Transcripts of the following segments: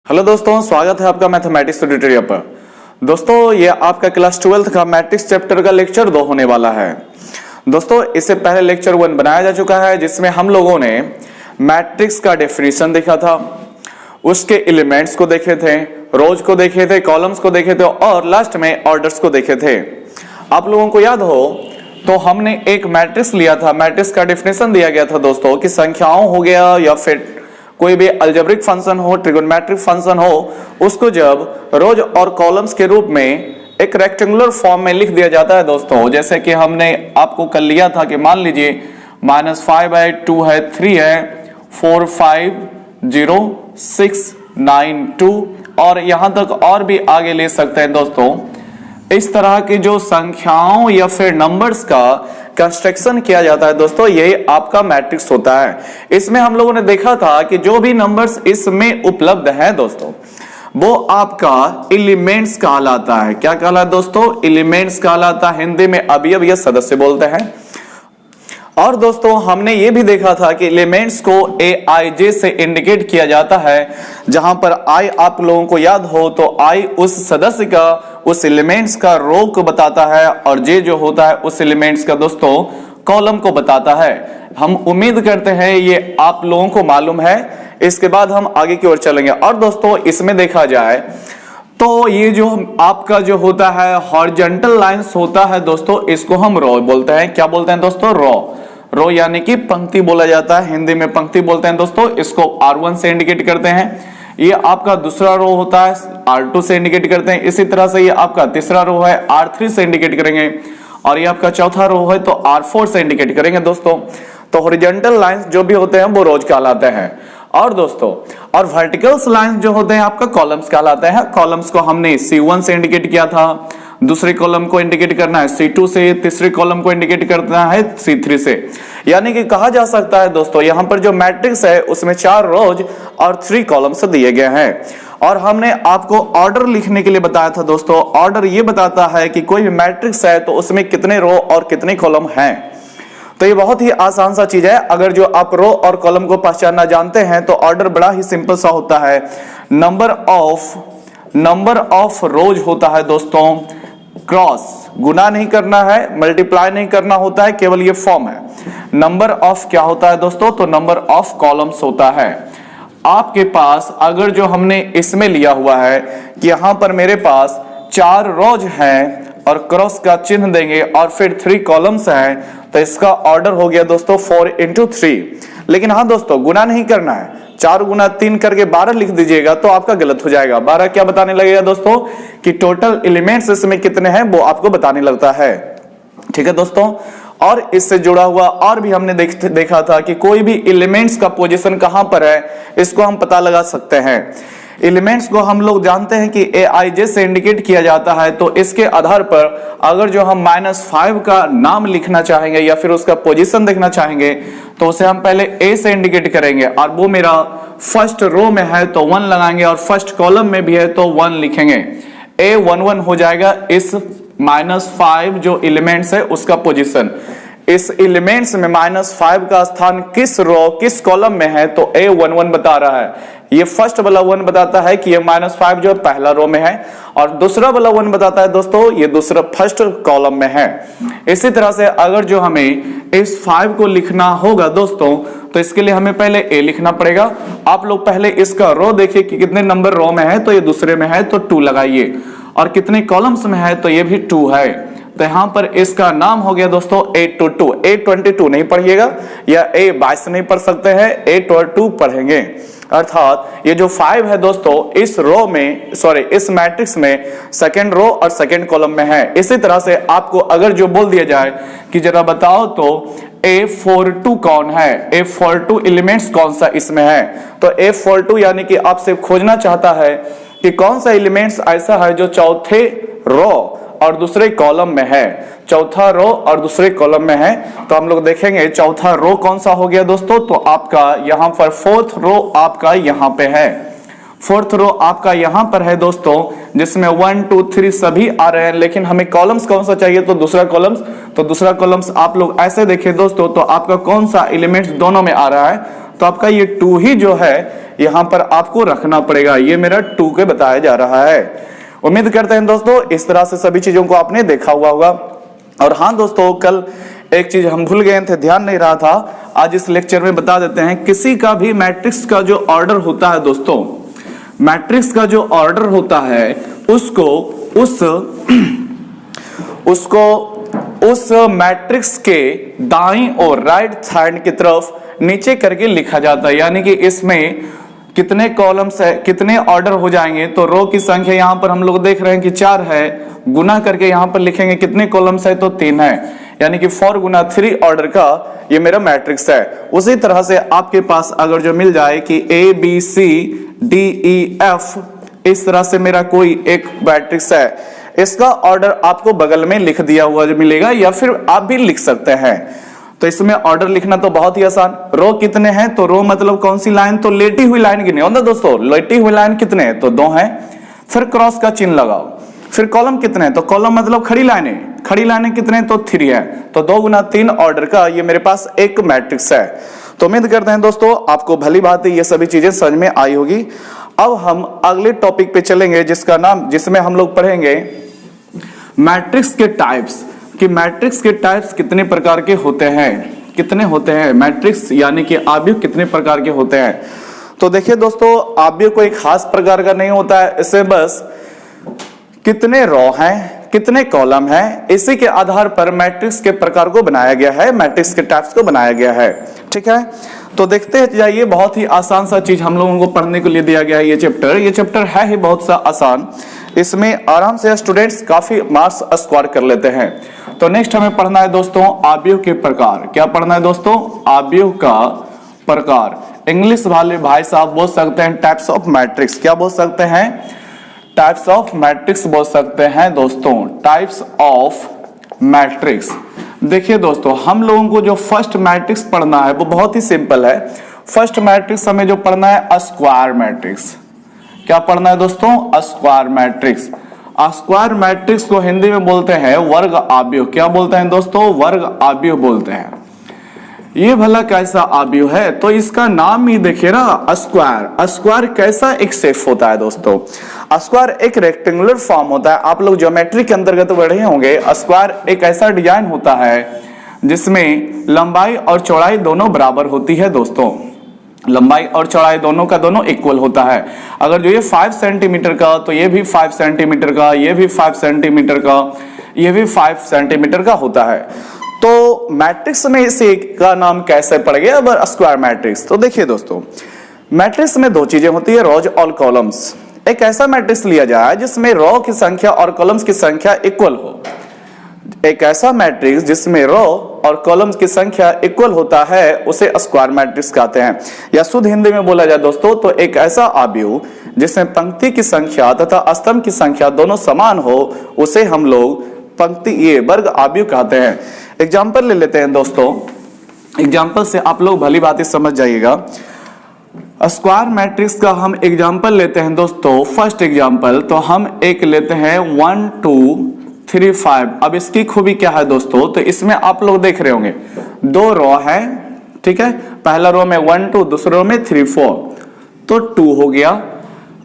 Hello दोस्तों, स्वागत है आपका मैथमेटिक्स ट्यूटोरियल पर। दोस्तों ये आपका क्लास 12 का मैट्रिक्स चैप्टर का लेक्चर 2 होने वाला है। दोस्तों इससे पहले लेक्चर 1 बनाया जा चुका है, जिसमें हम लोगों ने मैट्रिक्स का डेफिनेशन देखा था, उसके एलिमेंट्स को देखे थे, रोज को देखे थे, कॉलम्स को देखे थे और लास्ट में ऑर्डर्स को देखे थे। आप लोगों को याद हो तो हमने एक मैट्रिक्स लिया था, मैट्रिक्स का डेफिनेशन दिया गया था दोस्तों कि संख्याओं हो गया या फिर कोई भी अलजेब्रिक फंक्शन हो, ट्रिगोनोमेट्रिक फंक्शन हो, उसको जब रोज और कॉलम्स के रूप में एक रेक्टेंगुलर फॉर्म में लिख दिया जाता है दोस्तों। जैसे कि हमने आपको कल लिया था कि मान लीजिए -5 है, 2 है, 3 है, 4 5 0 6 9 2 और यहां तक और भी आगे ले सकते हैं दोस्तों। इस तरह की जो संख्याओं या फिर नंबर्स का कंस्ट्रक्शन किया जाता है दोस्तों, यही आपका मैट्रिक्स होता है। इसमें हम लोगों ने देखा था कि जो भी नंबर्स इसमें उपलब्ध हैं दोस्तों, वो आपका एलिमेंट्स कहलाता है। क्या कहलाता है दोस्तों? एलिमेंट्स कहलाता है। हिंदी में अवयव या सदस्य बोलते हैं। और दोस्तों हमने ये भी देखा था कि एलिमेंट्स को AIJ से इंडिकेट किया जाता है, जहां पर I आप लोगों को याद हो तो I उस सदस्य का, उस एलिमेंट्स का रो को बताता है और J जो होता है उस एलिमेंट्स का दोस्तों कॉलम को बताता है। हम उम्मीद करते हैं ये आप लोगों को मालूम है। इसके बाद हम आगे की ओर चलेंगे। और दोस्तों इसमें देखा जाए तो ये जो आपका जो होता है हॉरिजॉन्टल लाइंस होता है दोस्तों, इसको हम रो बोलते हैं। क्या बोलते हैं दोस्तों? रो यानी कि पंक्ति बोला जाता है, हिंदी में पंक्ति बोलते हैं दोस्तों। इसको R1 से इंडिकेट करते हैं। ये आपका दूसरा रो होता है, R2 से इंडिकेट करते हैं। इसी तरह से ये आपका तीसरा रो है, R3 से इंडिकेट करेंगे। और ये आपका चौथा रो है तो R4 से इंडिकेट करेंगे दोस्तों। तो हॉरिजॉन्टल लाइंस जो भी होते हैं वो रोज कहलाते हैं। और दोस्तों और वर्टिकल्स लाइंस जो होते हैं आपका कॉलम्स कहलाते हैं। कॉलम्स को हमने C1 से इंडिकेट किया था, दूसरे कॉलम को इंडिकेट करना है C2 से, तीसरे कॉलम को इंडिकेट करना है C3 से। यानी कि कहा जा सकता है दोस्तों यहां पर जो मैट्रिक्स है उसमें 4 रोज और 3 कॉलम्स दिए गए हैं। और हमने आपको ऑर्डर लिखने के लिए बताया था दोस्तों। ऑर्डर ये बताता है कि कोई भी मैट्रिक्स है तो उसमें कितने रो और कितने कॉलम हैं। तो ये बहुत ही आसान सा चीज है। अगर जो आप रो और कॉलम को पहचानना जानते हैं तो ऑर्डर बड़ा ही सिंपल सा होता है। नंबर ऑफ रोज होता है दोस्तों क्रॉस, गुना नहीं करना है, मल्टीप्लाई नहीं करना होता है, केवल ये फॉर्म है। नंबर ऑफ क्या होता है दोस्तों? तो नंबर ऑफ कॉलम्स होता है। आपके पास अगर जो हमने इसमें लिया हुआ है कि यहां पर मेरे पास 4 रोज हैं और क्रॉस का चिन्ह देंगे और फिर 3 कॉलम्स हैं, तो इसका ऑर्डर हो गया दोस्तों 4 into 3। लेकिन हाँ दोस्तों गुना नहीं करना है। 4 गुना 3 करके 12 लिख दीजिएगा तो आपका गलत हो जाएगा। 12 क्या बताने लगेगा दोस्तों? कि टोटल एलिमेंट्स इसमें कितने हैं वो आपको बताने लगता है। ठीक है दोस्तों। और इससे जुड़ा हुआ और भी हमने देखा था कि कोई भी एलिमेंट्स का पोजीशन कहां पर है इसको हम पता लगा सकते हैं। एलिमेंट्स को हम लोग जानते हैं कि AIJ से इंडिकेट किया जाता है। तो इसके आधार पर अगर जो हम -5 का नाम लिखना चाहेंगे या फिर उसका पोजीशन देखना चाहेंगे तो उसे हम पहले A से इंडिकेट करेंगे और वो मेरा फर्स्ट रो में है तो 1 लगाएंगे और फर्स्ट कॉलम में भी है तो 1 लिखेंगे। A11 हो जाएगा इस -5 जो एलिमेंट्स है उसका पोजीशन। इस एलिमेंट्स में -5 का स्थान किस रो किस कॉलम में है तो A11 बता रहा है। ये फर्स्ट वाला 1 बताता है कि ये -5 जो पहला रो में है और दूसरा वाला 1 बताता है दोस्तों ये दूसरा फर्स्ट कॉलम में है। इसी तरह से अगर जो हमें इस 5 को लिखना होगा दोस्तों तो इसके लिए हमें पहले A लिखना पड़ेगा। आप लोग पहले इसका रो देखिए कि कितने नंबर रो में है तो ये दूसरे में है तो 2 लगाइए और कितने कॉलम्स में है तो ये भी 2 है। तो यहां पर इसका नाम हो गया दोस्तों A22। A22 नहीं पढ़िएगा या A22 नहीं पढ़ सकते हैं, A22 पढ़ेंगे। अर्थात ये जो 5 है दोस्तों इस रो में इस मैट्रिक्स में सेकंड रो और सेकंड कॉलम में है। इसी तरह से आपको अगर जो बोल दिया जाए कि जरा बताओ तो A42 कौन है, A42 एलिमेंट्स कौन सा इसमें है, तो A42 यानी कि आपसे खोजना चाहता है कि कौन सा एलिमेंट्स ऐसा है जो चौथे रो और दूसरे कॉलम में है। चौथा रो और दूसरे कॉलम में है तो हम लोग देखेंगे चौथा रो कौन सा हो गया दोस्तों। तो आपका यहां पर 4th रो आपका यहां पे है। 4th रो आपका यहां पर है दोस्तों, जिसमें 1 2 3 सभी आ रहे हैं। लेकिन हमें कॉलम्स कौन सा चाहिए तो दूसरा कॉलम्स। तो दूसरा कॉलम्स आप लोग ऐसे देखें दोस्तों तो आपका कौन सा एलिमेंट्स दोनों में आ रहा है तो आपका ये 2 ही जो है यहाँ पर आपको रखना पड़ेगा। ये मेरा 2 के बताया जा रहा है। उम्मीद करते हैं दोस्तों इस तरह से सभी चीजों को आपने देखा हुआ होगा। और हाँ दोस्तों, कल एक चीज हम भूल गए थे, ध्यान नहीं रहा था, आज इस लेक्चर में बता देते हैं। किसी का भी मैट्रिक्स का जो ऑर्डर होता है दोस्तों, मैट्रिक्स का जो ऑर्डर होता है उसको उस मैट्रिक्स के दाईं और राइट साइड की तरफ नीचे करके लिखा जाता है। यानी कि इसमें कितने कॉलम्स है, कितने ऑर्डर हो जाएंगे, तो रो की संख्या यहां पर हम लोग देख रहे हैं कि 4 है, गुना करके यहां पर लिखेंगे कितने कॉलम्स है, तो 3 है, यानी कि 4 गुना 3 ऑर्डर का ये मेरा मैट्रिक्स है। उसी तरह से आपके पास अगर जो मिल जाए कि ABCDEF, इस तरह से मेरा कोई एक मैट्रिक्स है, इसका ऑर्डर आपको बगल में लिख दिया हुआ जो मिलेगा, या फिर आप भी लिख सकते हैं। तो इसमें ऑर्डर लिखना तो बहुत ही आसान। रो कितने हैं, तो रो मतलब कौन सी लाइन, तो लेटी हुई लाइन गिने हो ना दोस्तों, लेटी हुई लाइन कितने हैं, तो 2 हैं, फिर क्रॉस का चिन्ह लगाओ। फिर कॉलम कितने हैं, तो कॉलम मतलब खड़ी लाइनें कितने हैं, तो 3 है, तो 2 गुना 3 ऑर्डर का ये मेरे पास एक मैट्रिक्स है। तो उम्मीद करते हैं दोस्तों आपको भली बात ये सभी चीजें समझ में आई होगी। अब हम अगले टॉपिक पे चलेंगे जिसमें हम लोग पढ़ेंगे मैट्रिक्स के टाइप्स, कि मैट्रिक्स के टाइप्स कितने प्रकार के होते हैं, मैट्रिक्स यानी कि आव्यूह कितने प्रकार के होते हैं। तो देखिए दोस्तों, आव्यूह कोई खास प्रकार का नहीं होता है, इसे बस कितने रो हैं, कितने कॉलम हैं, इसी के आधार पर मैट्रिक्स के प्रकार को बनाया गया है, मैट्रिक्स के टाइप्स को बनाया गया है। ठीक है, तो देखते जाइए, बहुत ही आसान सा चीज हम लोगों को पढ़ने के लिए दिया गया है। ये चैप्टर है ही बहुत सा आसान, इसमें आराम से स्टूडेंट्स काफी मार्क्स स्कोर कर लेते हैं। तो नेक्स्ट हमें पढ़ना है दोस्तों आव्यूह के प्रकार। क्या पढ़ना है दोस्तों, आव्यूह का प्रकार। इंग्लिश वाले भाई साहब बोल सकते हैं टाइप्स ऑफ मैट्रिक्स। क्या बोल सकते हैं, टाइप्स ऑफ मैट्रिक्स बोल सकते हैं दोस्तों, टाइप्स ऑफ मैट्रिक्स। देखिए दोस्तों, हम लोगों को जो फर्स्ट मैट्रिक्स पढ़ना है वो बहुत ही सिंपल है। फर्स्ट मैट्रिक्स हमें जो पढ़ना है स्क्वायर मैट्रिक्स। क्या पढ़ना है दोस्तों, स्क्वायर मैट्रिक्स। स्क्वायर मैट्रिक्स को हिंदी में बोलते हैं वर्ग आव्यूह। क्या बोलते हैं दोस्तों, वर्ग आव्यूह बोलते हैं। ये भला कैसा आव्यूह है, तो इसका नाम ही देखिए ना, स्क्वायर। स्क्वायर कैसा एक शेप होता है दोस्तों, स्क्वायर एक रेक्टेंगुलर फॉर्म होता है। आप लोग ज्योमेट्री के अंतर्गत बढ़े होंगे। स्क्वायर एक ऐसा डिजाइन होता है जिसमें लंबाई और चौड़ाई दोनों बराबर होती है दोस्तों, लंबाई और चौड़ाई दोनों का दोनों इक्वल होता है। अगर जो ये 5 सेंटीमीटर का, तो ये भी 5 सेंटीमीटर का, ये भी 5 सेंटीमीटर का, ये भी 5 सेंटीमीटर का होता है। तो मैट्रिक्स में इसे का नाम कैसे पड़ गया अब स्क्वायर मैट्रिक्स। तो देखिए दोस्तों, मैट्रिक्स में 2 चीजें होती है, रोज और कॉलम्स। एक ऐसा मैट्रिक्स लिया जाए जिसमें रो की संख्या और कॉलम्स की संख्या इक्वल हो। एक ऐसा मैट्रिक्स जिसमें रो और कॉलम्स की संख्या इक्वल होता है उसे स्क्वायर मैट्रिक्स कहते हैं। या शुद्ध हिंदी में बोला जाए दोस्तों, तो एक ऐसा आव्यूह जिसमें पंक्ति की संख्या तथा स्तंभ की संख्या दोनों समान हो उसे हम लोग ये वर्ग आव्यूह कहते हैं। एग्जाम्पल ले लेते हैं दोस्तों, एग्जाम्पल से आप लोग भली बात समझ जाइएगा। स्क्वायर मैट्रिक्स का हम एग्जाम्पल लेते हैं दोस्तों, फर्स्ट एग्जाम्पल तो हम एक लेते हैं 1 2 3 5। अब इसकी खूबी क्या है दोस्तों, तो इसमें आप लोग देख रहे होंगे 2 रो है, ठीक है, पहला रो में 1 2, दूसरे रो में 3 4, तो 2 हो गया।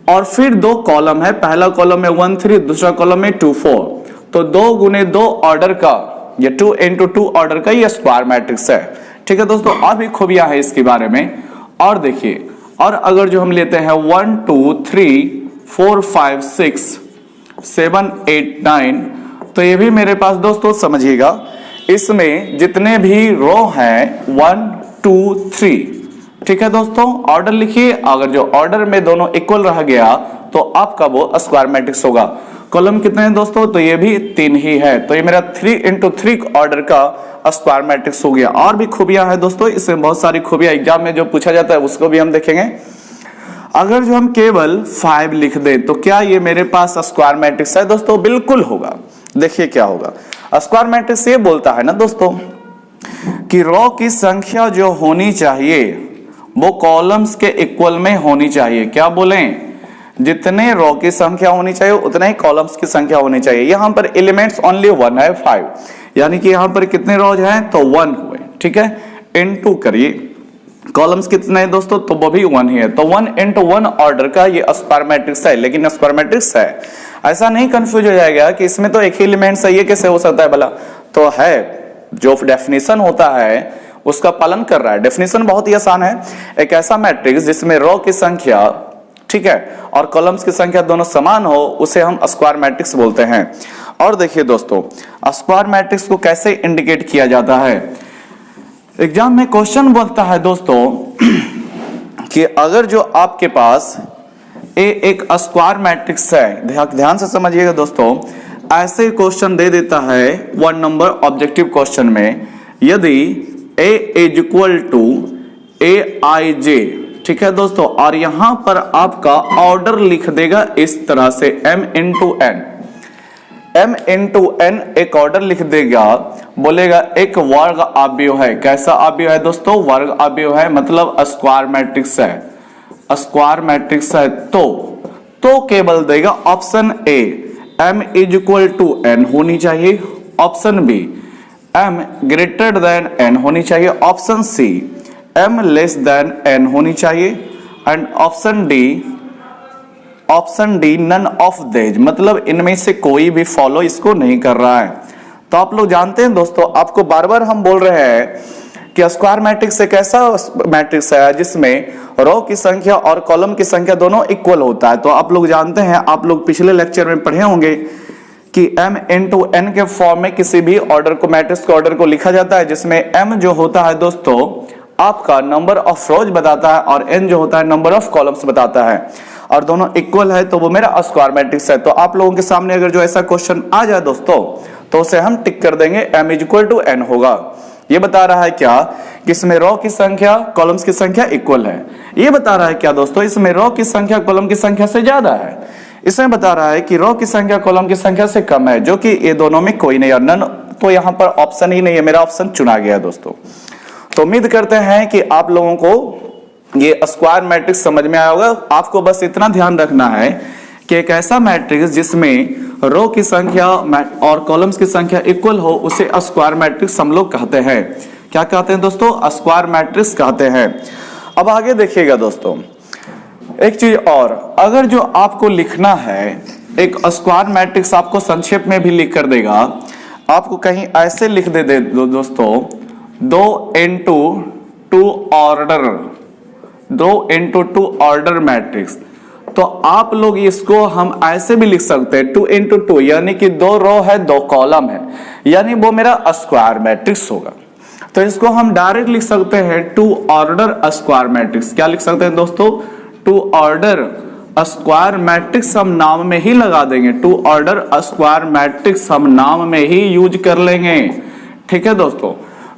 और फिर 2 कॉलम है, पहला कॉलम में 1 3, दूसरा कॉलम में 2 4, तो 2 गुने 2 ऑर्डर का, ये 2 into 2 ऑर्डर का ये स्क्वायर मैट्रिक्स है। ठीक है दोस्तों, और भी खूबियां है इसके बारे में। और देखिए, और अगर जो हम लेते हैं 1 2 3 4 5 6 7 8 9, तो ये भी मेरे पास दोस्तों समझिएगा, इसमें जितने भी रो हैं 1 2 3, ठीक है दोस्तों, ऑर्डर लिखिए। अगर जो ऑर्डर में दोनों इक्वल रह गया तो आपका वो स्क्वायर मैट्रिक्स होगा। कॉलम कितने हैं दोस्तों, तो ये भी 3 ही है, तो ये मेरा 3 into 3 ऑर्डर का स्क्वायर मैट्रिक्स हो गया। और भी खूबियां हैं दोस्तों, इसमें बहुत सारी खूबियां एग्जाम में जो पूछा जाता है उसको भी हम देखेंगे। अगर जो हम केवल 5 लिख दें तो क्या ये मेरे पास स्क्वायर मैट्रिक्स है दोस्तों, बिल्कुल होगा। देखिए क्या होगा, स्क्वायर मैट्रिक्स ये बोलता है ना दोस्तों कि रो की संख्या जो होनी चाहिए वो कॉलम्स के इक्वल में होनी चाहिए। क्या बोलें, जितने रो की संख्या होनी चाहिए उतने ही कॉलम्स की संख्या होनी चाहिए। यहां पर एलिमेंट्स ओनली 1 है, 5, यानी कि यहां पर कितने रोज हैं, तो 1 हुए, ठीक है। इनटू करिए, कॉलम्स कितने हैं दोस्तों, तो वो भी 1 ही है। तो 1 into 1 ऑर्डर का ये स्क्वायर मैट्रिक्स है, लेकिन स्क्वायर मैट्रिक्स है। ऐसा नहीं कंफ्यूज हो जाएगा कि इसमें तो एक ही एलिमेंट है, ये कैसे हो सकता है भला। तो है, जो डेफिनेशन होता है उसका पालन कर रहा है। डेफिनेशन बहुत ही आसान है, एक ऐसा मैट्रिक्स जिसमें रो की संख्या, ठीक है, और कॉलम्स की संख्या दोनों समान हो, उसे हम स्क्वायर मैट्रिक्स बोलते हैं। और देखिए दोस्तों, स्क्वायर मैट्रिक्स को कैसे इंडिकेट किया जाता है। एग्जाम में क्वेश्चन बनता है दोस्तों कि अगर जो आपके पास एक स्क्वायर मैट्रिक्स है, ध्यान से समझिएगा दोस्तों, ऐसे क्वेश्चन दे देता है 1 नंबर ऑब्जेक्टिव क्वेश्चन में, यदि a is equal to aij, ठीक है दोस्तों, और यहां पर आपका ऑर्डर लिख देगा इस तरह से m into n एक ऑर्डर लिख देगा, बोलेगा एक वर्ग अवयव है। कैसा अवयव है दोस्तों, वर्ग अवयव है, मतलब स्क्वायर मैट्रिक्स है, स्क्वायर मैट्रिक्स है। तो केवल देगा option A m is equal to n होनी चाहिए, option B m greater than n होनी चाहिए, option C m less than n होनी चाहिए, and option D none of these, मतलब इनमें से कोई भी फॉलो इसको नहीं कर रहा है। तो आप लोग जानते हैं दोस्तों, आपको बार बार हम बोल रहे हैं कि स्क्वायर मैट्रिक्स एक ऐसा मैट्रिक्स है जिसमें रो की संख्या और कॉलम की संख्या दोनों इक्वल होता है। तो आप लोग जानते हैं, आप लोग पिछले लेक्चर में पढ़े होंगे कि m into n के फॉर्म में किसी भी ऑर्डर को, मैट्रिक्स के ऑर्डर को लिखा जाता है, जिसमें m जो होता है दोस्तों आपका नंबर ऑफ रोज बताता है और n जो होता है नंबर ऑफ कॉलम्स बताता है, और दोनों इक्वल है, तो वो मेरा स्क्वायर मैट्रिक्स है। तो आप लोगों के सामने अगर जो ऐसा क्वेश्चन आ जाए दोस्तों, तो उसे हम टिक कर देंगे, m is equal to n होगा। ये बता रहा है क्या कि इसमें रो की संख्या कॉलम्स की संख्या इक्वल है। ये बता रहा है क्या दोस्तों, इसमें रो की संख्या कॉलम की संख्या से ज्यादा है। इसमें बता रहा है कि रो की संख्या कॉलम की संख्या से कम है, जो कि ये दोनों में कोई नहीं, और नन तो यहाँ पर ऑप्शन ही नहीं है, मेरा ऑप्शन चुना गया दोस्तों। तो उम्मीद करते हैं कि आप लोगों को ये स्क्वायर मैट्रिक्स समझ में आया होगा। आपको बस इतना ध्यान रखना है कि एक ऐसा मैट्रिक्स जिसमें रो की संख्या और कॉलम्स की संख्या इक्वल हो, उसे स्क्वायर मैट्रिक्स हम लोग कहते हैं। क्या कहते हैं दोस्तों, स्क्वायर मैट्रिक्स कहते हैं। अब आगे देखिएगा दोस्तों, एक चीज और, अगर जो आपको लिखना है एक स्क्वायर मैट्रिक्स, आपको संक्षेप में भी लिख कर देगा, आपको कहीं ऐसे लिख दे दोस्तों 2 into 2 ऑर्डर मैट्रिक्स, तो आप लोग इसको हम ऐसे भी लिख सकते हैं 2 into 2, यानी कि 2 रो है 2 कॉलम है, यानी वो मेरा स्क्वायर मैट्रिक्स होगा। तो इसको हम डायरेक्ट लिख सकते हैं 2 ऑर्डर स्क्वायर मैट्रिक्स। क्या लिख सकते हैं दोस्तों, 2 ऑर्डर स्क्वायर मैट्रिक्स हम नाम में ही लगा देंगे, 2 ऑर्डर स्क्वायर मैट्रिक्स हम नाम में ही यूज कर लेंगे। ठीक है दोस्तों,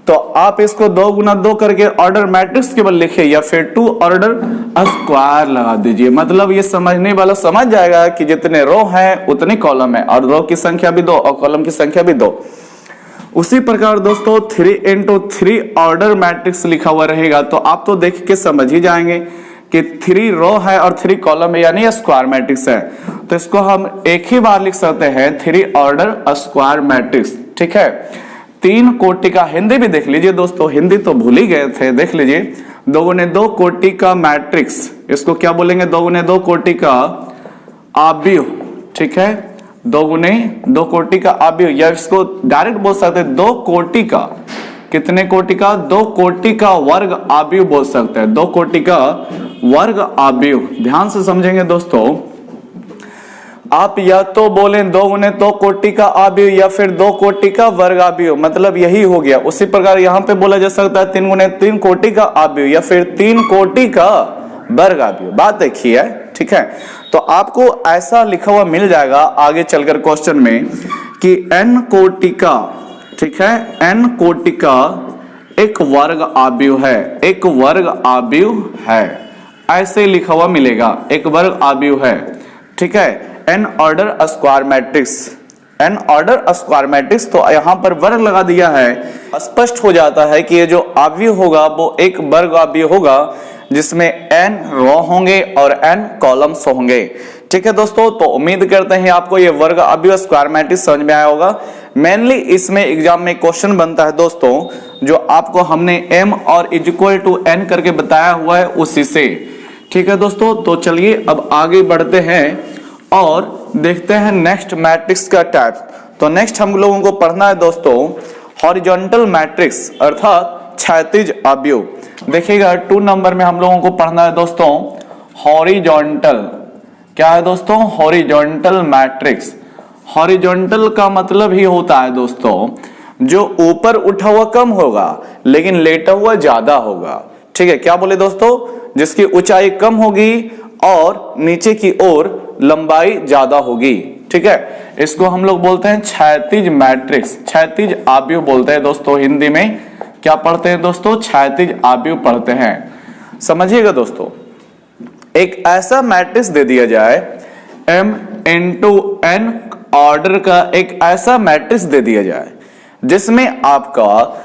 तो आप इसको 2 गुना 2 करके ऑर्डर मैट्रिक्स केवल लिखे, या फिर 2 ऑर्डर स्क्वायर लगा दीजिए। मतलब ये समझने वाला समझ जाएगा कि जितने रो हैं उतने कॉलम है, और रो की संख्या भी 2 और कॉलम की संख्या भी 2। उसी प्रकार दोस्तों 3 into 3 ऑर्डर मैट्रिक्स लिखा हुआ रहेगा, तो आप तो देख के समझ ही जाएंगे कि 3 रो है और 3 कॉलम है, यानी स्क्वायर मैट्रिक्स है। तो इसको हम एक ही बार लिख सकते हैं 3 ऑर्डर स्क्वायर मैट्रिक्स। ठीक है, 3 कोटि का, हिंदी भी देख लीजिए दोस्तों, हिंदी तो भूल ही गए थे, देख लीजिए 2 गुने 2 कोटि का मैट्रिक्स, इसको क्या बोलेंगे, 2 गुने 2 कोटि का अवयव। ठीक है, 2 गुने 2 कोटि का अवयव, या इसको डायरेक्ट बोल सकते हैं 2 कोटि का, कितने कोटि का, 2 कोटि का वर्ग अवयव बोल सकते हैं, 2 कोटि का वर्ग अवयव। ध्यान से समझेंगे दोस्तों, आप या तो बोले 2 गुने 2 कोटि का अवयव, या फिर 2 कोटि का वर्ग अवयव, मतलब यही हो गया। उसी प्रकार यहाँ पे बोला जा सकता है 3 गुने 3 कोटि का अवयव, या फिर 3 कोटि का वर्ग अवयव। बात देखिए, ठीक है। तो आपको ऐसा लिखा हुआ मिल जाएगा आगे चलकर क्वेश्चन में कि n कोटि का, ठीक है, n कोटि का एक वर्ग अवयव है, एक वर्ग अवयव है, ऐसे लिखा हुआ मिलेगा, एक वर्ग अवयव है। ठीक है, n order square matrix, n order square matrix, तो यहां पर वर्ग लगा दिया है, स्पष्ट हो जाता है कि ये जो अवयव होगा वो एक वर्ग अवयव होगा जिसमें n रो होंगे और n कॉलम्स होंगे। ठीक है दोस्तों, तो उम्मीद करते हैं आपको ये वर्ग अवयव स्क्वायर मैट्रिक्स समझ में आया होगा। मेनली इसमें एग्जाम में क्वेश्चन बनता है दोस्तों, जो आपको हमने m और इक्वल टू n करके बताया हुआ है उसी से। ठीक है दोस्तों, तो चलिए अब आगे बढ़ते हैं और देखते हैं नेक्स्ट मैट्रिक्स का टाइप। तो नेक्स्ट हम लोगों को पढ़ना है दोस्तों हॉरिजॉन्टल मैट्रिक्स अर्थात क्षैतिज अवयव। देखिएगा 2 नंबर में हम लोगों को पढ़ना है दोस्तों हॉरिजॉन्टल। क्या है दोस्तों? Horizontal matrix. हॉरिजॉन्टल का मतलब ही होता है दोस्तों जो ऊपर उठा हुआ कम होगा लेकिन लेटा हुआ ज्यादा होगा। ठीक है, क्या बोले दोस्तों? जिसकी ऊंचाई कम होगी और नीचे की ओर लंबाई ज्यादा होगी। ठीक है, इसको हम लोग बोलते हैं क्षैतिज मैट्रिक्स, क्षैतिज अवयव बोलते हैं दोस्तों। हिंदी में क्या पढ़ते हैं दोस्तों? क्षैतिज अवयव पढ़ते हैं। समझिएगा दोस्तों, एक ऐसा मैट्रिक्स दे दिया जाए m इंटू n ऑर्डर का, एक ऐसा मैट्रिक्स दे दिया जाए जिसमें आपका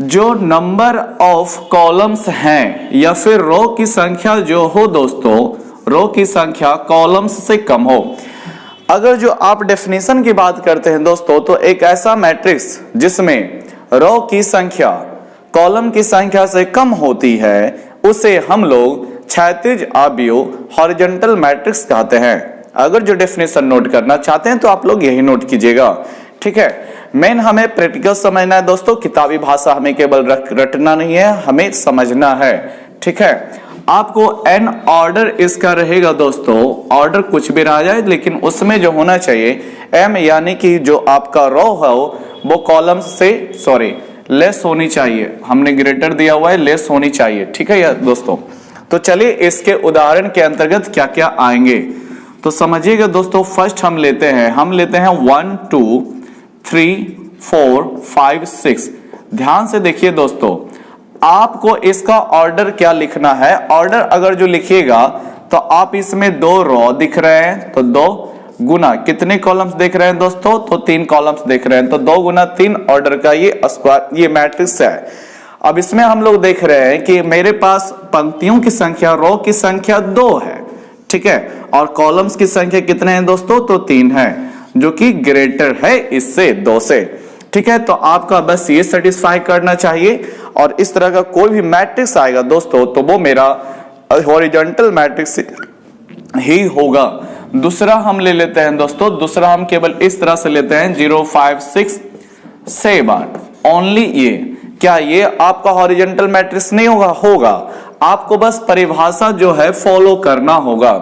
जो नंबर ऑफ कॉलम्स हैं या फिर रो की संख्या जो हो दोस्तों, रो की संख्या कॉलम्स से कम हो। अगर जो आप डेफिनेशन की बात करते हैं दोस्तों, तो एक ऐसा मैट्रिक्स जिसमें रो की संख्या कॉलम की संख्या से कम होती है उसे हम लोग क्षैतिज अवयव हॉरिजॉन्टल मैट्रिक्स कहते हैं। अगर जो डेफिनेशन नोट करना चाहते हैं तो आप लोग यही नोट कीजिएगा। ठीक है, मेन हमें प्रैक्टिकल समझना है दोस्तों, किताबी भाषा हमें केवल रटना नहीं है, हमें समझना है। ठीक है, आपको n ऑर्डर इसका रहेगा दोस्तों, ऑर्डर कुछ भी रह जाए लेकिन उसमें जो होना चाहिए m यानी कि जो आपका रो है वो कॉलम से लेस होनी चाहिए। हमने ग्रेटर दिया हुआ है, लेस होनी चाहिए। ठीक है यार दोस्तों, तो चलिए इसके उदाहरण के अंतर्गत क्या क्या आएंगे तो समझिएगा दोस्तों। फर्स्ट हम लेते हैं 1 2 3 4 5 6। ध्यान से देखिए दोस्तों, आपको इसका ऑर्डर क्या लिखना है। ऑर्डर अगर जो लिखिएगा तो आप इसमें 2 रो दिख रहे हैं तो 2 गुना कितने कॉलम्स देख रहे हैं दोस्तों? तो 3 कॉलम्स देख रहे हैं, तो 2 गुना 3 ऑर्डर का ये स्क्वायर ये मैट्रिक्स है। अब इसमें हम लोग देख रहे हैं कि मेरे पास पंक्तियों की संख्या, रो की संख्या 2 है। ठीक है, और कॉलम्स की संख्या कितने हैं दोस्तों? तो 3 है, जो कि ग्रेटर है इससे 2 से। ठीक है, तो आपका बस ये सेटिस्फाई करना चाहिए और इस तरह का कोई भी मैट्रिक्स आएगा दोस्तों तो वो मेरा हॉरिजॉन्टल मैट्रिक्स ही होगा। दूसरा हम ले लेते हैं दोस्तों, दूसरा हम केवल इस तरह से लेते हैं 0 5 6 7 ओनली। ये क्या ये आपका हॉरिजॉन्टल मैट्रिक्स नहीं होगा? आपको बस परिभाषा जो है फॉलो करना होगा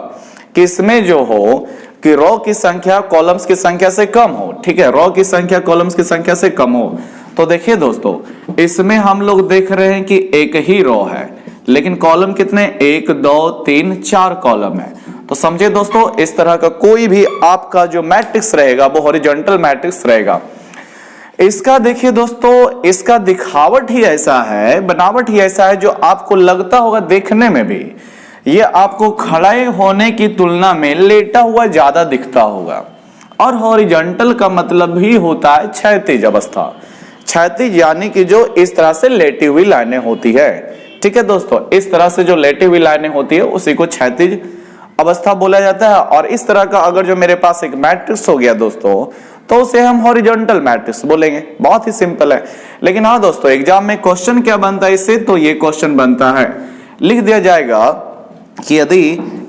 कि इसमें जो हो कि रो की संख्या कॉलम्स की संख्या से कम हो। ठीक है, रो की संख्या कॉलम्स की संख्या से कम हो। तो देखिए दोस्तों, इसमें हम लोग देख रहे हैं कि एक ही रो है लेकिन कॉलम कितने? 1 2 3 4 कॉलम है। तो समझे दोस्तों, इस तरह का कोई भी आपका जो मैट्रिक्स रहेगा वो हॉरिजॉन्टल मैट्रिक्स रहेगा। इसका देखिए दोस्तों, इसका दिखावट ही ऐसा है, बनावट ही ऐसा है जो आपको लगता होगा देखने में भी ये आपको खड़े होने की तुलना में लेटा हुआ ज्यादा दिखता होगा। और हॉरिजॉन्टल का मतलब ही होता है क्षैतिज अवस्था। क्षैतिज यानी कि जो इस तरह से लेटी हुई लाइनें होती है। ठीक है दोस्तों, इस तरह से जो लेटी हुई लाइनें होती है उसी को क्षैतिज अवस्था बोला जाता है। और इस तरह का अगर जो मेरे पास एक मैट्रिक्स हो गया दोस्तों तो उसे हम हॉरिजॉन्टल मैट्रिक्स बोलेंगे। बहुत ही सिंपल है। लेकिन हाँ दोस्तों, एग्जाम में क्वेश्चन क्या बनता है इससे? तो ये क्वेश्चन बनता है, लिख दिया जाएगा कि यदि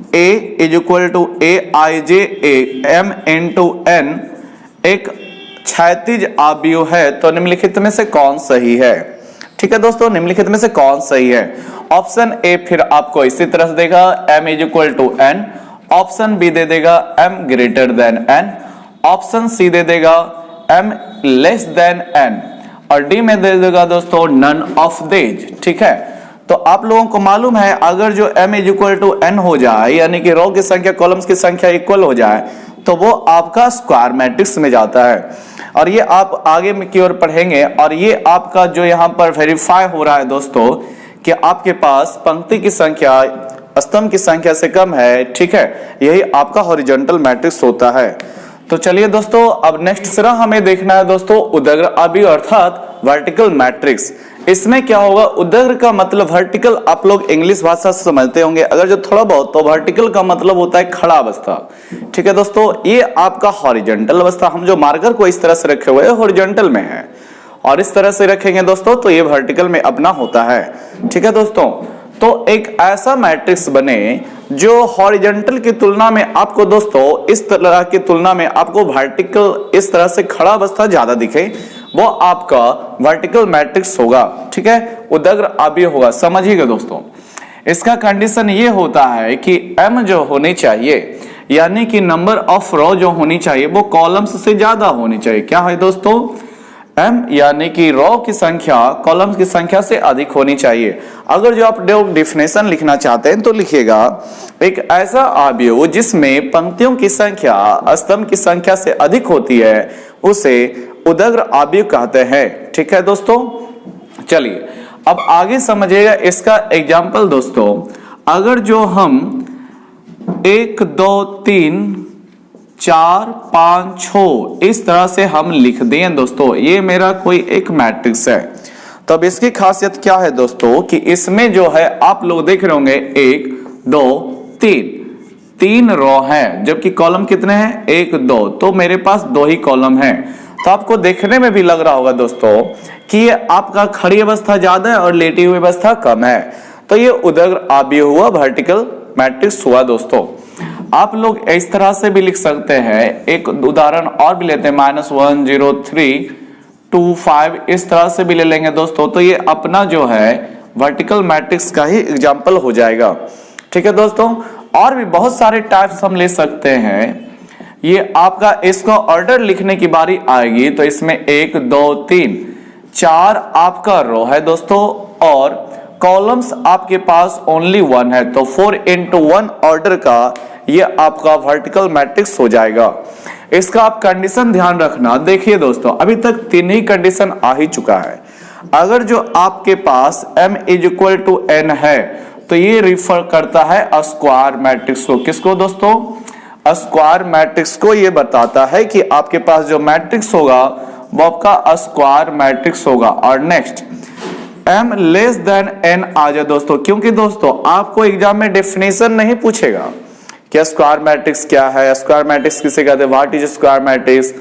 a is equal to aij m into n एक क्षैतिज अवयव है तो निम्नलिखित में से कौन सही है? ठीक है दोस्तों, निम्नलिखित में से कौन सही है? ऑप्शन ए फिर आपको इसी तरह से देगा m is equal to n, option B दे देगा m greater than n, option C दे देगा m लेस देन n और डी में दे देगा दोस्तों नन ऑफ दीज। ठीक है, तो आप लोगों को मालूम है अगर जो m is equal to n हो जाए यानी कि रो की संख्या कॉलम्स की संख्या इक्वल हो जाए तो वो आपका स्क्वायर मैट्रिक्स में जाता है। और ये आप आगे में की ओर पढ़ेंगे और ये आपका जो यहाँ पर वेरीफाई हो रहा है दोस्तों कि आपके पास पंक्ति की संख्या स्तंभ की संख्या से कम है। ठीक है, यही आपका हॉरिजॉन्टल मैट्रिक्स होता है। तो चलिए दोस्तों, अब नेक्स्ट सिरा हमें देखना है दोस्तों उदग्र अवयव अर्थात वर्टिकल मैट्रिक्स। इसमें क्या होगा, उदग्र का मतलब वर्टिकल, आप लोग इंग्लिश भाषा से समझते होंगे अगर जो थोड़ा बहुत, तो वर्टिकल का मतलब होता है खड़ा अवस्था। ठीक है दोस्तों, ये आपका हॉरिजॉन्टल अवस्था, हम जो मार्कर को इस तरह से रखे हुए हैं हॉरिजॉन्टल में है, और इस तरह से रखेंगे दोस्तों तो ये वर्टिकल में अपना होता है। ठीक है दोस्तों, तो एक ऐसा मैट्रिक्स बने जो हॉरिजॉन्टल की तुलना में आपको दोस्तों, इस तरह की तुलना में आपको वर्टिकल इस तरह से खड़ा अवस्था ज्यादा दिखे, वो आपका वर्टिकल मैट्रिक्स होगा। ठीक है, उदग्र आव्यूह होगा। समझिएगा दोस्तों, इसका कंडीशन ये होता है कि m जो होनी चाहिए, यानी कि नंबर ऑफ रो जो होनी चाहिए वो कॉलम्स से ज्यादा होनी चाहिए। क्या है दोस्तों, m यानी कि रो की संख्या कॉलम्स की संख्या से अधिक होनी चाहिए। अगर जो आप डेफिनेशन लिखना चाहते हैं तो लिखिएगा, एक ऐसा आव्यूह जिसमें पंक्तियों की संख्या स्तंभ की संख्या से अधिक होती है उसे उदग्र आव्यूह कहते हैं। ठीक है दोस्तों, चलिए अब आगे समझिएगा इसका एग्जाम्पल दोस्तों। अगर जो हम 1 2 3 4 5 6 इस तरह से हम लिख दें दोस्तों, ये मेरा कोई एक मैट्रिक्स है, तो अब इसकी खासियत क्या है दोस्तों कि इसमें जो है आप लोग देख रहे होंगे 1 2 3 रो हैं, जबकि कॉलम कितने हैं 1 2, तो मेरे पास 2 ही कॉलम हैं। तो आपको देखने में भी लग रहा होगा दोस्तों कि ये आपका खड़ी अवस्था ज्यादा है और लेटी हुई अवस्था कम है, तो ये उदग्र आव्यूह हुआ, वर्टिकल मैट्रिक्स हुआ। दोस्तों आप लोग इस तरह से भी लिख सकते हैं, एक उदाहरण और भी लेते हैं, -1 0 3 2 5 इस तरह से भी ले लेंगे दोस्तों, तो ये अपना जो है वर्टिकल मैट्रिक्स का ही एग्जाम्पल हो जाएगा। ठीक है दोस्तों, और भी बहुत सारे टाइप्स हम ले सकते हैं। ये आपका इसको ऑर्डर लिखने की बारी आएगी तो इसमें 1 2 3 4 आपका रो है दोस्तों, और कॉलम्स आपके पास ओनली 1 है, तो 4 into 1 ऑर्डर का ये आपका वर्टिकल मैट्रिक्स हो जाएगा। इसका आप कंडीशन ध्यान रखना। देखिए दोस्तों, अभी तक 3 ही कंडीशन आ ही चुका है। अगर जो आपके पास m = n है तो ये रिफर करता है स्क्वायर मैट्रिक्स को। किसको दोस्तों, स्क्वायर मैट्रिक्स को ये बताता है कि आपके पास जो मैट्रिक्स होगा वो आपका स्क्वायर मैट्रिक्स होगा। और नेक्स्ट m n आ जाए दोस्तों, क्योंकि दोस्तों आपको एग्जाम में डेफिनेशन नहीं पूछेगा कि स्क्वायर मैट्रिक्स क्या है, स्क्वायर मैट्रिक्स किसे कहते हैं, व्हाट इज स्क्वायर मैट्रिक्स।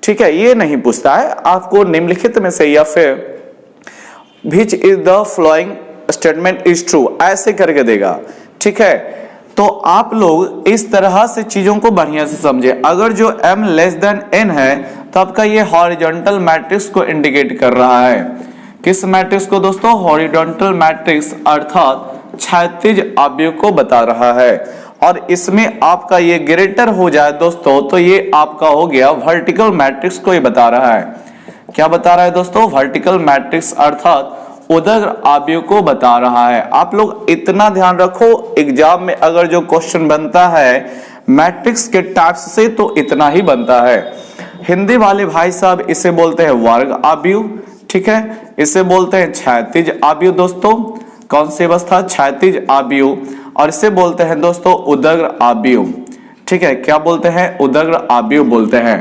ठीक है, ये नहीं पूछता है आपको निम्नलिखित में से या फिर which is the following statement is true ऐसे करके देगा। ठीक है, तो आप लोग इस तरह से चीजों को बढ़िया से समझे। अगर जो m n है तो आपका ये हॉरिजॉन्टल मैट्रिक्स को इंडिकेट कर रहा है। किस मैट्रिक्स को दोस्तों, हॉरिजॉन्टल मैट्रिक्स अर्थात क्षैतिज आव्यूह को बता रहा है। और इसमें आपका ये ग्रेटर हो जाए दोस्तों तो ये आपका हो गया वर्टिकल मैट्रिक्स को ये बता रहा है। क्या बता रहा है दोस्तों, वर्टिकल मैट्रिक्स अर्थात उदग्र आव्यूह को बता रहा है। आप लोग इतना ध्यान रखो, एग्जाम में अगर जो क्वेश्चन बनता है मैट्रिक्स के टाइप्स से तो इतना ही बनता है। हिंदी वाले भाई साहब इसे बोलते हैं वर्ग आव्यूह। ठीक है, इसे बोलते हैं क्षैतिज आव्यूह दोस्तों। कौन सी अवस्था, क्षैतिज आव्यूह। और इसे बोलते हैं दोस्तों उदग्र आव्यूह। ठीक है, क्या बोलते हैं, उदग्र आव्यूह बोलते हैं।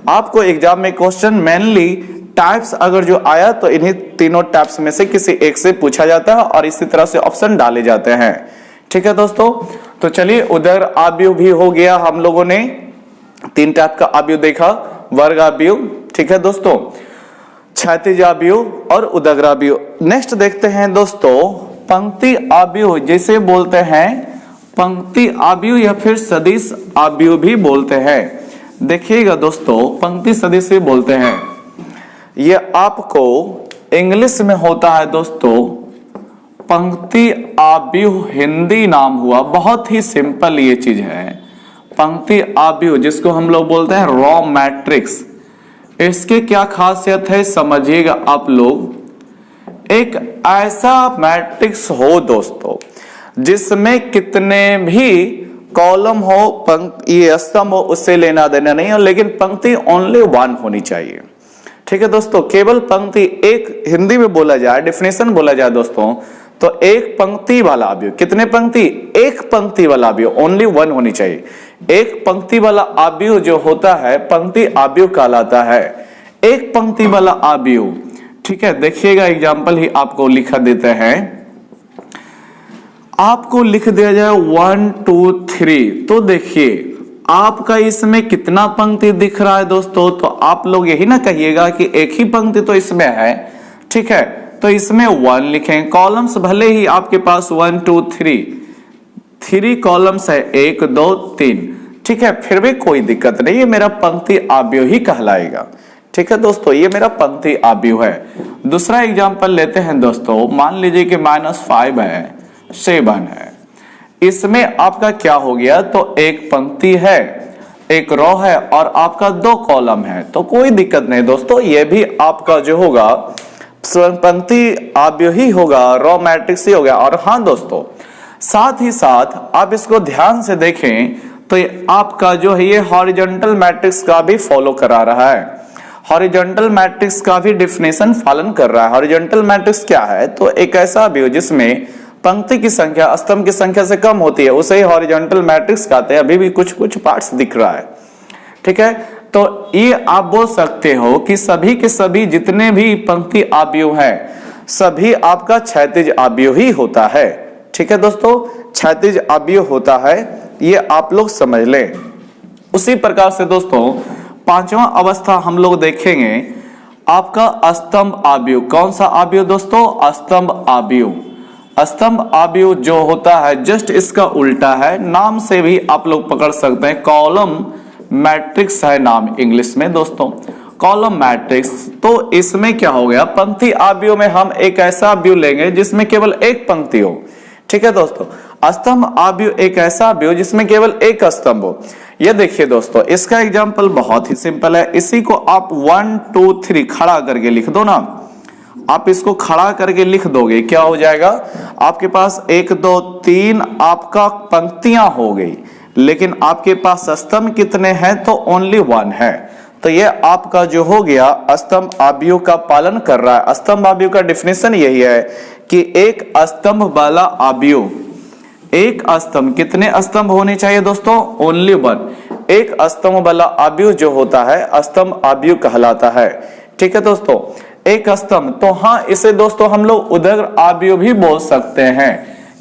आपको एग्जाम में क्वेश्चन मेनली टाइप्स अगर जो आया तो इन्हीं तीनों टाइप्स में से किसी एक से पूछा जाता है और इसी तरह से ऑप्शन डाले जाते हैं। ठीक है दोस्तों, तो चलिए उदग्र आव्यूह भी हो गया। हम लोगों ने 3 टाइप का आव्यूह देखा, वर्ग आव्यूह, ठीक है दोस्तों, क्षैतिज आव्यूह और उदग्र आव्यूह। नेक्स्ट देखते हैं दोस्तों पंक्ति आव्यूह, जिसे बोलते हैं पंक्ति आव्यूह या फिर सदिश आव्यूह भी बोलते हैं। देखिएगा दोस्तों, पंक्ति सदिश भी बोलते हैं। ये आपको इंग्लिश में होता है दोस्तों पंक्ति आव्यूह, हिंदी नाम हुआ। बहुत ही सिंपल ये चीज है, पंक्ति आव्यूह, जिसको हम लोग बोलते हैं रॉ मैट्रिक्स। इसके क्या खासियत है समझिएगा आप लोग। एक ऐसा मैट्रिक्स हो दोस्तों जिसमें कितने भी कॉलम हो, ये स्तंभ हो, उससे लेना देना नहीं हो, लेकिन पंक्ति ओनली 1 होनी चाहिए। ठीक है दोस्तों, केवल पंक्ति एक, हिंदी में बोला जाए, डेफिनेशन बोला जाए दोस्तों, तो एक पंक्ति वाला आव्यूह। कितने पंक्ति, एक पंक्ति वाला आव्यूह, ओनली 1 होनी चाहिए। एक पंक्ति वाला आव्यूह जो होता है पंक्ति आव्यूह कहलाता है। एक पंक्ति वाला आव्यूह, ठीक ठीक है, देखिएगा एग्जाम्पल ही आपको लिखा देते हैं। आपको लिख दिया जाए 1 2 3, तो देखिए आपका इसमें कितना पंक्ति दिख रहा है दोस्तों, तो आप लोग यही ना कहिएगा कि एक ही पंक्ति तो इसमें है। ठीक है, तो इसमें 1 लिखें। कॉलम्स भले ही आपके पास 1 2 3 कॉलम्स है, 1 2 3, ठीक है, फिर भी कोई दिक्कत नहीं, ये मेरा पंक्ति आव्यूह ही कहलाएगा। ठीक है दोस्तों, ये मेरा पंक्ति आव्यूह है। दूसरा एग्जांपल लेते हैं दोस्तों, मान लीजिए कि -5 है, 7 है, इसमें आपका क्या हो गया, तो एक पंक्ति है, एक रो है और आपका 2 कॉलम है, तो कोई दिक्कत नहीं दोस्तों, ये भी आपका जो होगा पंक्ति आव्यूह ही होगा, रो मैट्रिक्स ही हो गया। और हाँ दोस्तों, साथ ही साथ आप इसको ध्यान से देखें तो ये आपका जो है ये हॉरिजॉन्टल मैट्रिक्स का भी फॉलो करा रहा है, हॉरिजॉन्टल मैट्रिक्स का भी डेफिनेशन पालन कर रहा है। हॉरिजॉन्टल मैट्रिक्स क्या है, तो एक ऐसा आव्यूह जिसमें पंक्ति की संख्या स्तंभ की संख्या से कम होती है, उसे ही हॉरिजॉन्टल मैट्रिक्स कहते हैं। अभी भी कुछ कुछ पार्ट्स दिख रहा है। ठीक है, तो ये आप बोल सकते हो कि सभी के सभी जितने भी पंक्ति आव्यूह हैं, सभी आपका क्षैतिज आव्यूह ही होता है। ठीक है दोस्तों, क्षैतिज आव्यूह होता है, ये आप लोग समझ लें। उसी प्रकार से दोस्तों 5वां अवस्था हम लोग देखेंगे, आपका स्तंभ आव्यूह। कौन सा आव्यूह दोस्तों, स्तंभ आव्यूह। स्तंभ आव्यूह जो होता है जस्ट इसका उल्टा है, नाम से भी आप लोग पकड़ सकते हैं, कॉलम मैट्रिक्स है नाम इंग्लिश में दोस्तों, कॉलम मैट्रिक्स। तो इसमें क्या हो गया, पंक्ति आव्यूह में हम एक ऐसा आव्यूह लेंगे जिसमें केवल एक पंक्ति हो। ठीक है दोस्तों, स्तंभ आव्यूह एक ऐसा आव्यूह जिसमें केवल एक स्तंभ हो। ये देखिए दोस्तों, इसका एग्जांपल बहुत ही सिंपल है, इसी को आप 1 2 3 खड़ा करके लिख दो ना, आप इसको खड़ा करके लिख दोगे, क्या हो जाएगा, आपके पास 1 2 3 आपका पंक्तियां हो गई, लेकिन आपके पास स्तंभ कितने हैं, तो ओनली 1 है। तो ये आपका जो हो गया स्तंभ आव्यूह का पालन कर रहा है। स्तंभ आव्यूह का डेफिनेशन यही है कि एक स्तंभ वाला आव्यूह, एक स्तंभ, कितने स्तंभ होने चाहिए दोस्तों, ओनली 1। एक स्तंभ वाला आव्यूह जो होता है स्तंभ आव्यूह कहलाता है। ठीक है दोस्तों, एक स्तंभ, तो हाँ इसे दोस्तों हम लोग उदग्र आव्यूह भी बोल सकते हैं,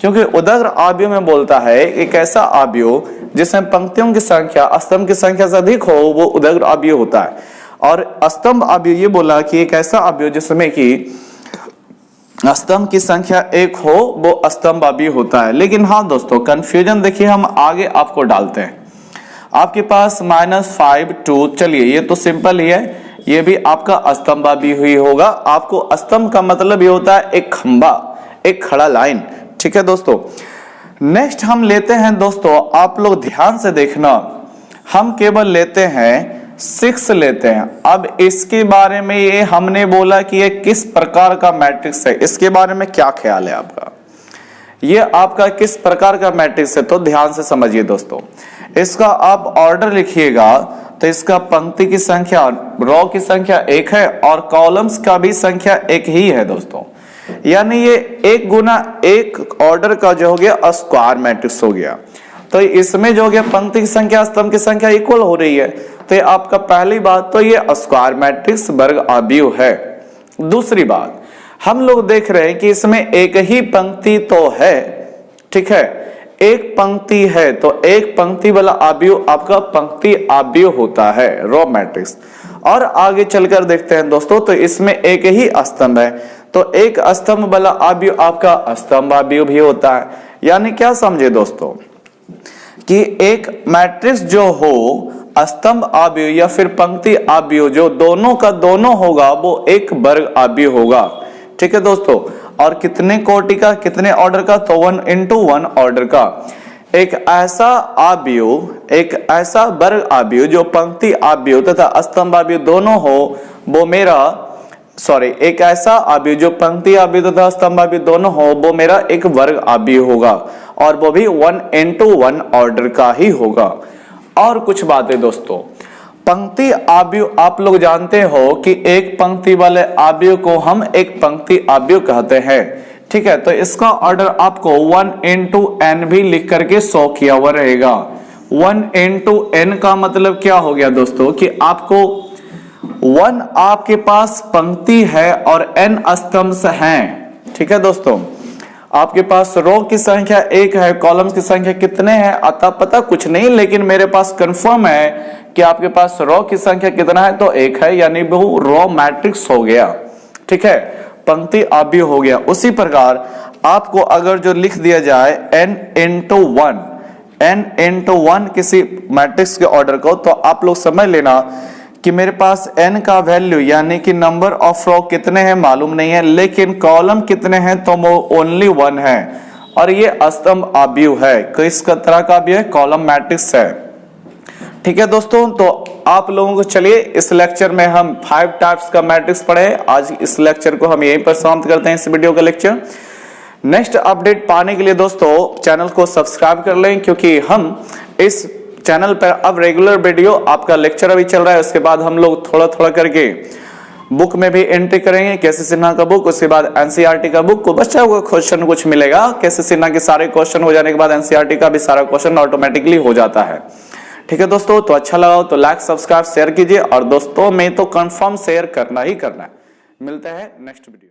क्योंकि उदग्र आव्यूह में बोलता है एक ऐसा आव्यूह जिसमें पंक्तियों की संख्या स्तंभ की संख्या से अधिक हो, वो उदग्र आव्यूह होता है। और स्तंभ आव्यूह ये बोला कि एक ऐसा आव्यूह जिसमें कि स्तंभ की संख्या 1 हो, वो स्तंभ आव्यूह होता है। लेकिन हाँ दोस्तों, कंफ्यूजन देखिए हम आगे आपको डालते हैं। आपके पास -5 2, चलिए ये तो सिंपल ही है, ये भी आपका स्तंभ आव्यूह ही होगा। आपको स्तंभ का मतलब ये होता है एक खंबा, एक खड़ा लाइन। ठीक है दोस्तों, नेक्स्ट हम लेते हैं दोस्तों, आप लोग ध्यान से देखना, हम केवल लेते हैं 6 लेते हैं। अब इसके बारे में ये हमने बोला कि ये किस प्रकार का मैट्रिक्स है, इसके बारे में क्या ख्याल है आपका, ये आपका किस प्रकार का मैट्रिक्स है, तो ध्यान से समझिए दोस्तों। इसका आप ऑर्डर लिखिएगा तो इसका पंक्ति की संख्या, रो की संख्या 1 है और कॉलम्स का भी संख्या 1 ही है दोस्तों, यानी ये 1 गुना 1 ऑर्डर का जो हो गया स्क्वायर मैट्रिक्स हो गया। तो इसमें जो हो गया पंक्ति की संख्या स्तंभ की संख्या इक्वल हो रही है, तो ये आपका पहली बात तो ये स्क्वायर मैट्रिक्स वर्ग आव्यूह है। दूसरी बात, हम लोग देख रहे हैं कि इसमें एक ही पंक्ति तो है। ठीक है, एक पंक्ति है, तो एक पंक्ति वाला आव्यूह आपका पंक्ति आव्यूह होता है, रो मैट्रिक्स। और आगे चलकर देखते हैं दोस्तों, तो इसमें एक ही स्तंभ है, तो एक स्तंभ वाला आव्यूह आपका स्तंभ आव्यूह भी होता है। यानी क्या समझे दोस्तों, कि एक मैट्रिक्स जो हो स्तंभ आव्यूह या फिर पंक्ति आव्यूह, जो दोनों का दोनों होगा वो एक वर्ग आव्यूह होगा। ठीक है दोस्तों, और कितने कोटि का, कितने ऑर्डर का, तो 1 into 1 ऑर्डर का। एक ऐसा आव्यूह, एक ऐसा वर्ग आव्यूह जो पंक्ति आव्यूह तथा स्तंभ आव्यूह दोनों हो, वो मेरा एक ऐसा आव्यूह जो पंक्ति आव्यूह तथा स्तंभ आव्यूह दोनों हो, वो मेरा एक वर्ग आव्यूह होगा, और वो भी 1 into 1 ऑर्डर का ही होगा। और कुछ बातें दोस्तों, पंक्ति आव्यूह आप लोग जानते हो कि एक पंक्ति वाले आव्यूह को हम एक पंक्ति आव्यूह कहते हैं। ठीक है, तो इसका ऑर्डर आपको 1 into n भी लिख करके शो किया हुआ रहेगा। 1 into n का मतलब क्या हो गया दोस्तों, कि आपको 1 आपके पास पंक्ति है और n स्तंभ हैं। ठीक है दोस्तों, आपके पास रो की संख्या 1 है, कॉलम्स की संख्या कितने हैं अतः पता कुछ नहीं, लेकिन मेरे पास कंफर्म है कि आपके पास रो की संख्या कितना है, तो 1 है, यानी वो रो मैट्रिक्स हो गया। ठीक है, पंक्ति आव्यूह हो गया। उसी प्रकार आपको अगर जो लिख दिया जाए n into 1 किसी मैट्रिक्स के ऑर्डर को, तो आप लोग समझ लेना कि मेरे पास n का वैल्यू यानी कि नंबर ऑफ रो कितने हैं मालूम नहीं है, लेकिन कॉलम कितने हैं तो वो ओनली 1 है, और ये स्तंभ आव्यूह है। किस तरह का आव्यूह है? कॉलम मैट्रिक्स है। ठीक है दोस्तों, तो आप लोगों को चलिए इस लेक्चर में हम 5 टाइप्स का मैट्रिक्स पढ़े। आज इस लेक्चर को हम यहीं पर समाप्त करते हैं, इस वीडियो का लेक्चर। नेक्स्ट अपडेट पाने के लिए दोस्तों चैनल को सब्सक्राइब कर लें, क्योंकि हम इस चैनल पर अब रेगुलर वीडियो, आपका लेक्चर अभी चल रहा है, उसके बाद हम लोग थोड़ा थोड़ा करके बुक में भी एंट्री करेंगे, केसी सिन्हा का बुक, उसके बाद एनसीईआरटी का बुक को बच्चा हुआ क्वेश्चन कुछ मिलेगा। केसी सिन्हा के सारे क्वेश्चन हो जाने के बाद एनसीईआरटी का भी सारा क्वेश्चन ऑटोमेटिकली हो जाता है। ठीक है दोस्तों, तो अच्छा लगा तो लाइक सब्सक्राइब शेयर कीजिए, और दोस्तों में तो कंफर्म शेयर करना ही करना है। मिलते हैं नेक्स्ट वीडियो।